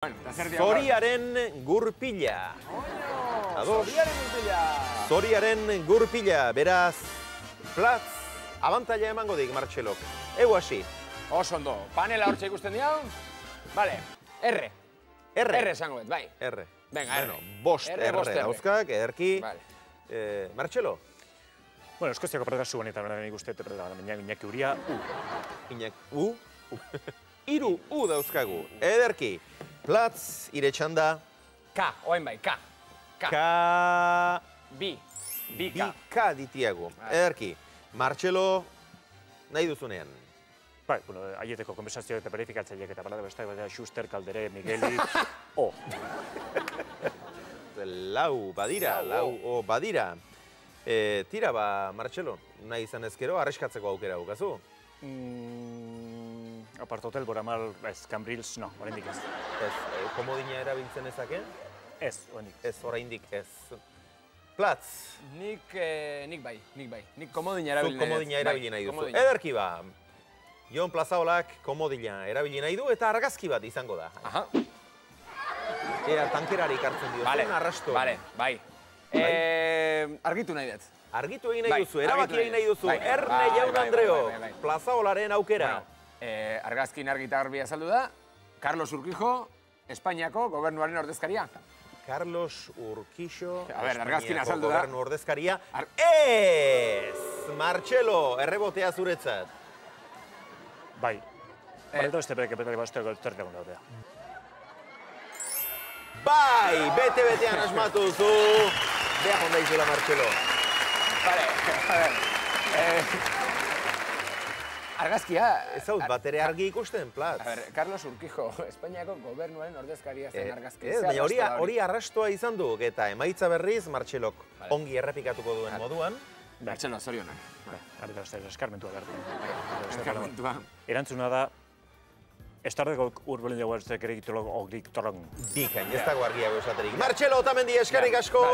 Zoriaren gurpila. Zoriaren gurpila. Zoriaren gurpila, beraz, platz, abantaila emango dik, Martxelok. Egu hasi. Oso ondo, panela hortxe ikusten diau. Vale, R. R esango bet, bai. R. Venga, R. Bueno, bost R dauzkak, ederki. Martxelo? Bueno, Eskoziako predazuen eta nik uste Iñaki Uria, U. Iru U dauzkagu, ederki. Platz, ire txanda. K, oain bai, K. K. Bi. Bi K ditiagu, ederki. Martxelo, nahi duzunean. bai, bueno, aieteko konversazio eta verifikatzaileak eta balada besteak baina Schuster, Kaldere, Migueli, O. Lau badira. Tira ba, Martxelo, nahi izan ezkero, arreskatzeko aukera gukazu. Apartotel, Boramal, ez, Cambrils, no, oraindik ez. Ez, komodina erabiltzen ezake? Ez, oraindik. Ez, oraindik ez. Platz. Nik bai. Nik komodina erabili nahi. Komodina erabili nahi duzu. Ederki ba. Jon Plazaolak komodina erabili nahi du eta argazki bat izango da. Aha. Ea, tankerari ikartzen dio. Vale, arrasto. bai. Argitu nahi dut. Argitu egin nahi duzu, erabaki egin nahi duzu. Erne Jaun Andreo, Plazaolaren aukera. Argazkin argita garbi azaldu da. Carlos Urquijo, Espainiako gobernuaren ordezkaria. Carlos Urquijo, Espainiako gobernu ordezkaria. Ez! Martxelo, errebotea zuretzat. Bai. Horretu ez tepeke petari basteko zertegon daudea. Bai, bete-betean asmatu duzu. Beha honda izula, Martxelo. Argazkia... Ez hau, bat ere argi ikusten, Platz. Carlos Urquijo, Espainiako gobernuaren ordezkaria zen argazkia. Ez, baina hori arrastoa izan du, eta emaitza berriz, Martxelok ongi errepikatuko duen moduan. Martxelo, zorionak. Arreta, eskarmentua behar. Erantzuna da, estardeko urbilin dugu ez tekerik tolok ogrik tolong. Bikain, ez dago argiago esaterik. Martxelo, otamendi, eskarrik asko!